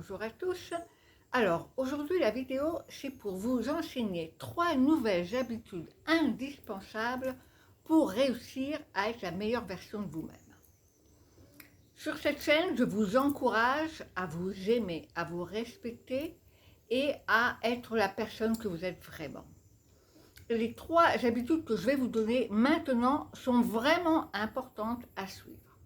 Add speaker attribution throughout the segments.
Speaker 1: Bonjour à tous. Alors, aujourd'hui, la vidéo, c'est pour vous enseigner 3 nouvelles habitudes indispensables pour réussir à être la meilleure version de vous-même. Sur cette chaîne, je vous encourage à vous aimer, à vous respecter et à être la personne que vous êtes vraiment. Les 3 habitudes que je vais vous donner maintenant sont vraiment importantes à suivre.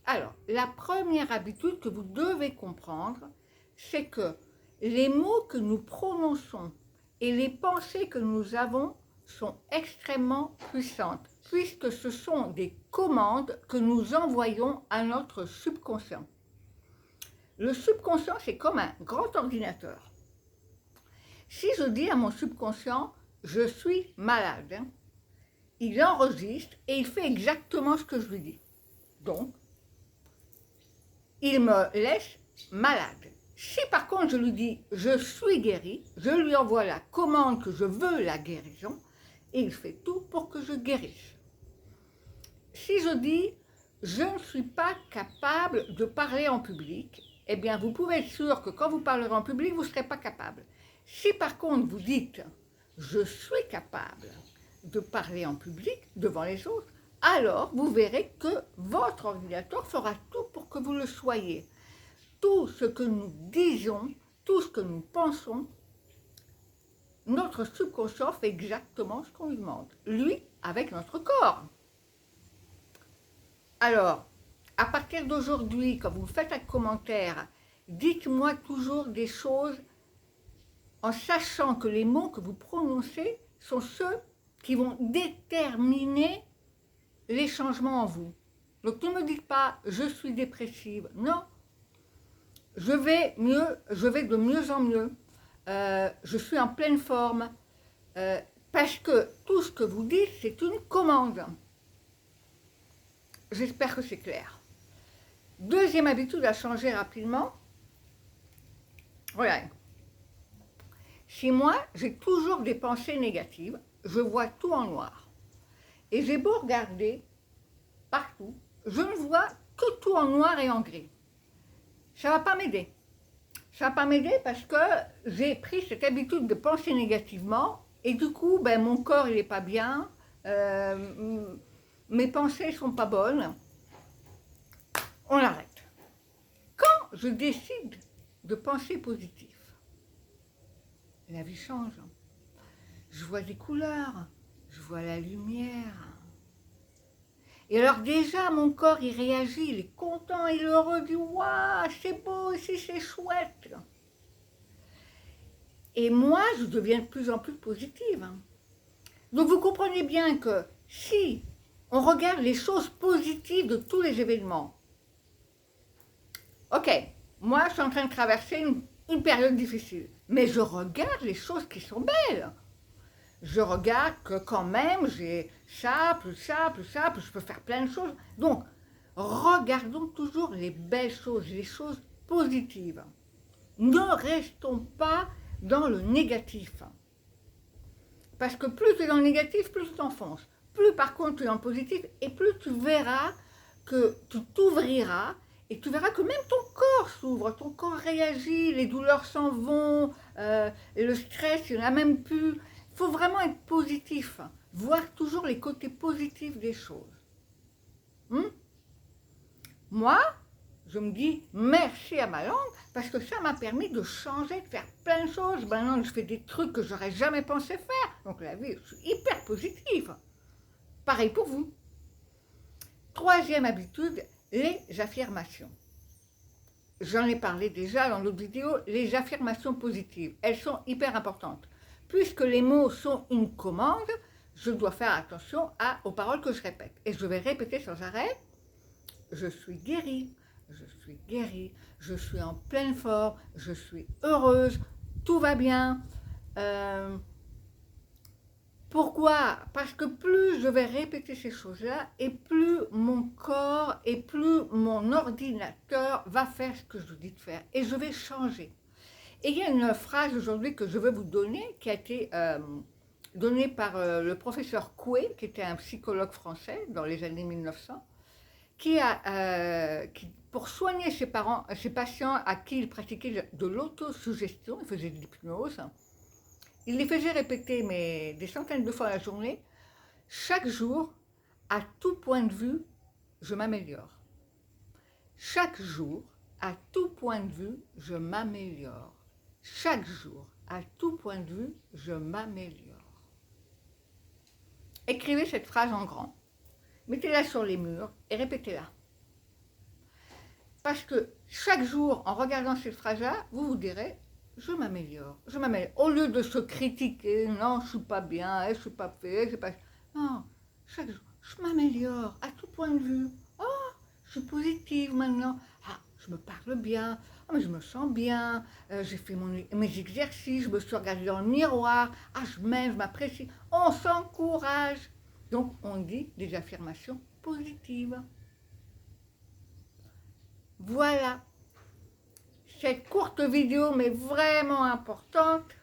Speaker 1: Alors, la première habitude que vous devez comprendre, c'est que les mots que nous prononçons et les pensées que nous avons sont extrêmement puissantes, puisque ce sont des commandes que nous envoyons à notre subconscient. Le subconscient, c'est comme un grand ordinateur. Si je dis à mon subconscient « je suis malade », il enregistre et il fait exactement ce que je lui dis. Donc, il me laisse malade. Si par contre je lui dis « je suis guéri », je lui envoie la commande que je veux la guérison et il fait tout pour que je guérisse. Si je dis « je ne suis pas capable de parler en public », eh bien vous pouvez être sûr que quand vous parlerez en public, vous ne serez pas capable. Si par contre vous dites « je suis capable de parler en public devant les autres », alors vous verrez que votre ordinateur fera tout pour que vous le soyez. Tout ce que nous disons, tout ce que nous pensons, notre subconscient fait exactement ce qu'on lui demande. Lui, avec notre corps. Alors, à partir d'aujourd'hui, quand vous faites un commentaire, dites-moi toujours des choses en sachant que les mots que vous prononcez sont ceux qui vont déterminer les changements en vous. Donc ne me dites pas « je suis dépressive », non. Je vais de mieux en mieux, je suis en pleine forme, parce que tout ce que vous dites, c'est une commande. J'espère que c'est clair. Deuxième habitude à changer rapidement, voilà. Si moi, j'ai toujours des pensées négatives, je vois tout en noir. Et j'ai beau regarder partout, je ne vois que tout en noir et en gris. Ça ne va pas m'aider. Ça ne va pas m'aider parce que j'ai pris cette habitude de penser négativement et du coup, mon corps il n'est pas bien, mes pensées ne sont pas bonnes. On arrête. Quand je décide de penser positif, la vie change. Je vois des couleurs, je vois la lumière. Et alors déjà, mon corps, il réagit, il est content, il est heureux, il dit « Waouh, c'est beau ici, c'est chouette !» Et moi, je deviens de plus en plus positive. Donc vous comprenez bien que si on regarde les choses positives de tous les événements, ok, moi je suis en train de traverser une période difficile, mais je regarde les choses qui sont belles. Je regarde que quand même j'ai ça, plus ça, plus ça, plus je peux faire plein de choses. Donc, regardons toujours les belles choses, les choses positives. Ne restons pas dans le négatif. Parce que plus tu es dans le négatif, plus tu t'enfonces. Plus par contre tu es dans le positif, et plus tu verras que tu t'ouvriras, et tu verras que même ton corps s'ouvre, ton corps réagit, les douleurs s'en vont, et le stress, il n'y en a même plus. Il faut vraiment être positif, voir toujours les côtés positifs des choses. Moi, je me dis merci à ma langue parce que ça m'a permis de changer, de faire plein de choses. Maintenant, je fais des trucs que j'aurais jamais pensé faire. Donc la vie, je suis hyper positive. Pareil pour vous. Troisième habitude, les affirmations. J'en ai parlé déjà dans l'autre vidéo, les affirmations positives. Elles sont hyper importantes. Puisque les mots sont une commande, je dois faire attention aux paroles que je répète. Et je vais répéter sans arrêt, je suis guérie, je suis guérie, je suis en pleine forme, je suis heureuse, tout va bien. Pourquoi? Parce que plus je vais répéter ces choses-là, et plus mon corps et plus mon ordinateur va faire ce que je vous dis de faire. Et je vais changer. Et il y a une phrase aujourd'hui que je veux vous donner, qui a été donnée par le professeur Coué, qui était un psychologue français dans les années 1900, qui pour soigner ses patients à qui il pratiquait de l'autosuggestion, il faisait de l'hypnose. Il les faisait répéter mais des centaines de fois à la journée. Chaque jour, à tout point de vue, je m'améliore. Chaque jour, à tout point de vue, je m'améliore. Chaque jour, à tout point de vue, je m'améliore. Écrivez cette phrase en grand. Mettez-la sur les murs et répétez-la. Parce que chaque jour, en regardant cette phrase-là, vous vous direz « je m'améliore, je m'améliore ». Au lieu de se critiquer « non, je ne suis pas bien, je ne suis pas fait, je suis pas… » Non, chaque jour, je m'améliore à tout point de vue. Oh, je suis positive maintenant. Ah, je me parle bien. Ah, mais je me sens bien. J'ai fait mes exercices, je me suis regardée dans le miroir. Ah, je m'aime, je m'apprécie. On s'encourage. Donc, on dit des affirmations positives. Voilà. Cette courte vidéo, mais vraiment importante.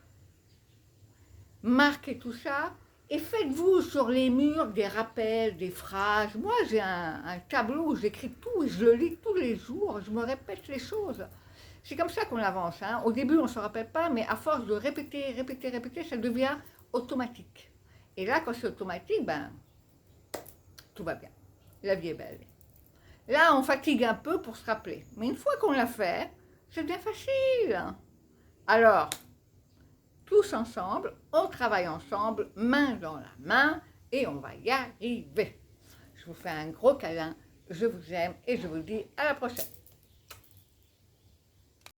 Speaker 1: Marquez tout ça. Et faites-vous sur les murs des rappels, des phrases. Moi, j'ai un tableau où j'écris tout et je le lis tous les jours. Je me répète les choses. C'est comme ça qu'on avance. Hein. Au début, on ne se rappelle pas, mais à force de répéter, répéter, répéter, ça devient automatique. Et là, quand c'est automatique, ben, tout va bien. La vie est belle. Là, on fatigue un peu pour se rappeler. Mais une fois qu'on l'a fait, c'est bien facile. Alors, tous ensemble, on travaille ensemble, main dans la main, et on va y arriver. Je vous fais un gros câlin, je vous aime et je vous dis à la prochaine.